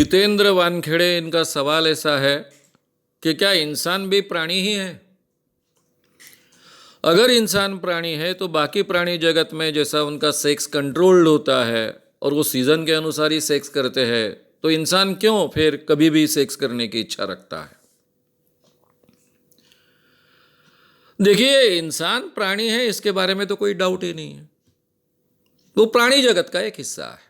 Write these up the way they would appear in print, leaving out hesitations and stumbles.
जितेंद्र वानखेड़े, इनका सवाल ऐसा है कि क्या इंसान भी प्राणी ही है? अगर इंसान प्राणी है तो बाकी प्राणी जगत में जैसा उनका सेक्स कंट्रोल्ड होता है और वो सीजन के अनुसार ही सेक्स करते हैं, तो इंसान क्यों फिर कभी भी सेक्स करने की इच्छा रखता है? देखिए, इंसान प्राणी है इसके बारे में तो कोई डाउट ही नहीं है। वो प्राणी जगत का एक हिस्सा है।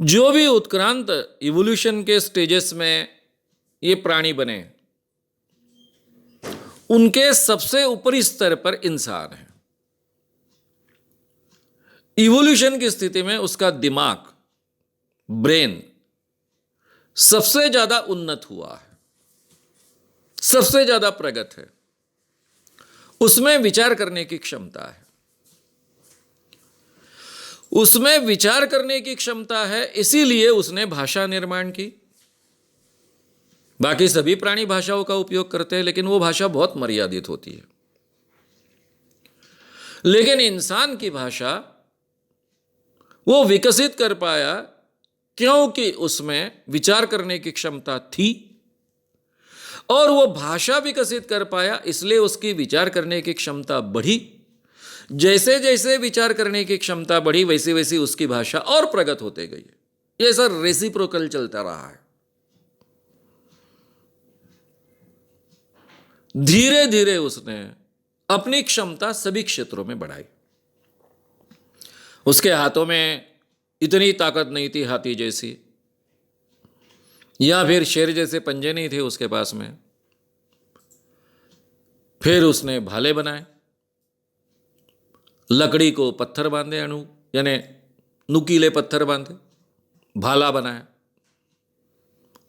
जो भी उत्क्रांत इवोल्यूशन के स्टेजेस में ये प्राणी बने, उनके सबसे ऊपरी स्तर पर इंसान है। इवोल्यूशन की स्थिति में उसका दिमाग, ब्रेन सबसे ज्यादा उन्नत हुआ है, सबसे ज्यादा प्रगत है। उसमें विचार करने की क्षमता है, उसमें विचार करने की क्षमता है, इसीलिए उसने भाषा निर्माण की। बाकी सभी प्राणी भाषाओं का उपयोग करते हैं, लेकिन वो भाषा बहुत मर्यादित होती है। लेकिन इंसान की भाषा वो विकसित कर पाया क्योंकि उसमें विचार करने की क्षमता थी, और वो भाषा विकसित कर पाया इसलिए उसकी विचार करने की क्षमता बढ़ी। जैसे जैसे विचार करने की क्षमता बढ़ी, वैसे वैसे उसकी भाषा और प्रगत होते गई। ये सर रेसिप्रोकल चलता रहा है। धीरे धीरे उसने अपनी क्षमता सभी क्षेत्रों में बढ़ाई। उसके हाथों में इतनी ताकत नहीं थी हाथी जैसी, या फिर शेर जैसे पंजे नहीं थे उसके पास में। फिर उसने भाले बनाए, लकड़ी को पत्थर बांधे, अणु यानी नुकीले पत्थर बांधे, भाला बनाया।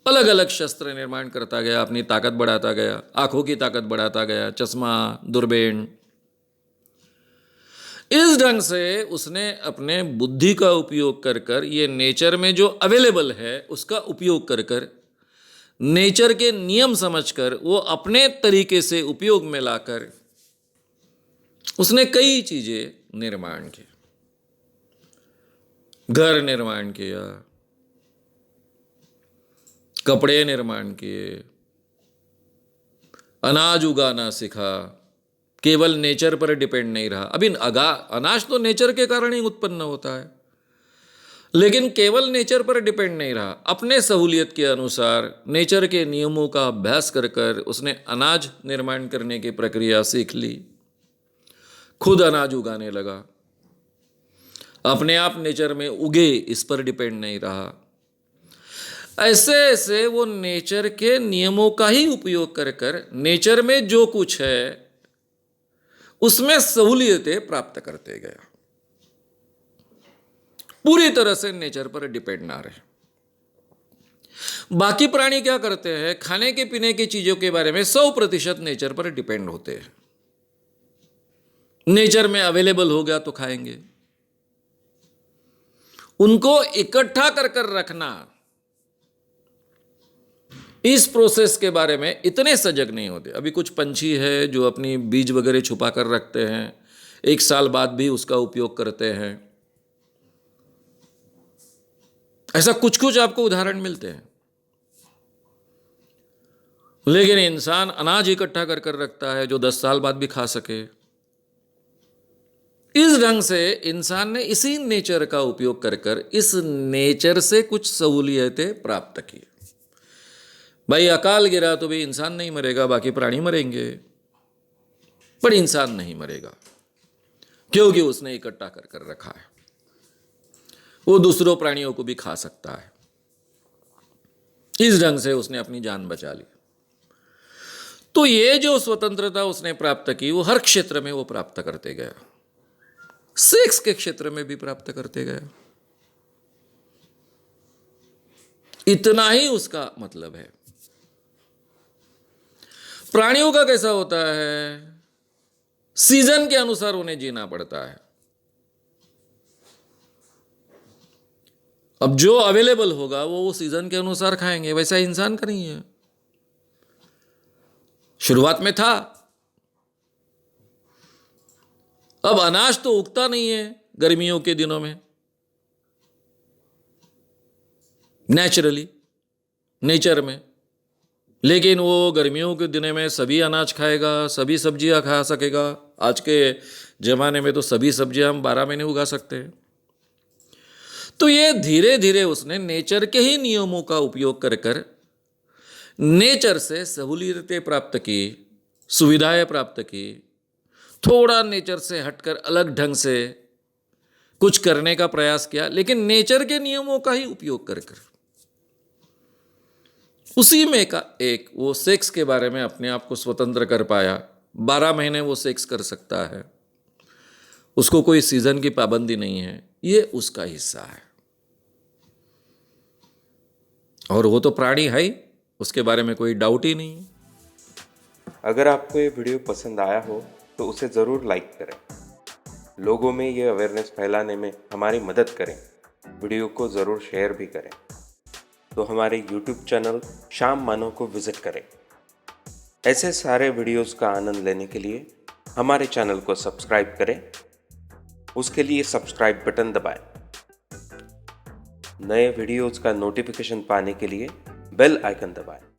अलग अलग शस्त्र निर्माण करता गया, अपनी ताकत बढ़ाता गया, आंखों की ताकत बढ़ाता गया, चश्मा, दूरबीन। इस ढंग से उसने अपने बुद्धि का उपयोग कर कर, ये नेचर में जो अवेलेबल है उसका उपयोग कर कर, नेचर के नियम समझकर, वो अपने तरीके से उपयोग में लाकर उसने कई चीजें निर्माण की। घर निर्माण किया, कपड़े निर्माण किए, अनाज उगाना सीखा, केवल नेचर पर डिपेंड नहीं रहा। अभी अनाज तो नेचर के कारण ही उत्पन्न होता है, लेकिन केवल नेचर पर डिपेंड नहीं रहा। अपने सहूलियत के अनुसार नेचर के नियमों का अभ्यास कर कर उसने अनाज निर्माण करने की प्रक्रिया सीख ली, खुद अनाज उगाने लगा, अपने आप नेचर में उगे, इस पर डिपेंड नहीं रहा। ऐसे ऐसे वो नेचर के नियमों का ही उपयोग कर कर नेचर में जो कुछ है उसमें सहूलियतें प्राप्त करते गया, पूरी तरह से नेचर पर डिपेंड ना रहे। बाकी प्राणी क्या करते हैं, खाने के पीने की चीजों के बारे में 100% नेचर पर डिपेंड होते हैं। नेचर में अवेलेबल हो गया तो खाएंगे। उनको इकट्ठा कर कर रखना, इस प्रोसेस के बारे में इतने सजग नहीं होते। अभी कुछ पंछी है जो अपनी बीज वगैरह छुपा कर रखते हैं, 1 साल बाद भी उसका उपयोग करते हैं। ऐसा कुछ कुछ आपको उदाहरण मिलते हैं। लेकिन इंसान अनाज इकट्ठा कर कर रखता है जो 10 साल बाद भी खा सके। इस ढंग से इंसान ने इसी नेचर का उपयोग कर कर इस नेचर से कुछ सहूलियतें प्राप्त की। भाई, अकाल गिरा तो भी इंसान नहीं मरेगा, बाकी प्राणी मरेंगे, पर इंसान नहीं मरेगा क्योंकि उसने इकट्ठा कर कर रखा है। वो दूसरों प्राणियों को भी खा सकता है। इस ढंग से उसने अपनी जान बचा ली। तो ये जो स्वतंत्रता उसने प्राप्त की, वो हर क्षेत्र में वो प्राप्त करते गया, सेक्स के क्षेत्र में भी प्राप्त करते गया। इतना ही उसका मतलब है। प्राणियों का कैसा होता है, सीजन के अनुसार उन्हें जीना पड़ता है। अब जो अवेलेबल होगा वो सीजन के अनुसार खाएंगे। वैसा इंसान का नहीं है। शुरुआत में था, अब अनाज तो उगता नहीं है गर्मियों के दिनों में, नेचुरली, नेचर में। लेकिन वो गर्मियों के दिनों में सभी अनाज खाएगा, सभी सब्जियां खा सकेगा? आज के ज़माने में तो सभी सब्जियां हम 12 महीने उगा सकते हैं। तो ये धीरे धीरे उसने नेचर के ही नियमों का उपयोग कर कर नेचर से सहूलियतें प्राप्त की, सुविधाएं प्राप्त की, थोड़ा नेचर से हटकर अलग ढंग से कुछ करने का प्रयास किया, लेकिन नेचर के नियमों का ही उपयोग कर कर। उसी में का एक वो सेक्स के बारे में अपने आप को स्वतंत्र कर पाया। 12 महीने वो सेक्स कर सकता है, उसको कोई सीजन की पाबंदी नहीं है, ये उसका हिस्सा है। और वो तो प्राणी है ही, उसके बारे में कोई डाउट ही नहीं है। अगर आपको ये वीडियो पसंद आया हो तो उसे ज़रूर लाइक करें, लोगों में ये अवेयरनेस फैलाने में हमारी मदद करें। वीडियो को ज़रूर शेयर भी करें। तो हमारे YouTube चैनल श्याम मानव को विज़िट करें। ऐसे सारे वीडियोस का आनंद लेने के लिए हमारे चैनल को सब्सक्राइब करें। उसके लिए सब्सक्राइब बटन दबाएं। नए वीडियोस का नोटिफिकेशन पाने के लिए बेल आइकन दबाएं।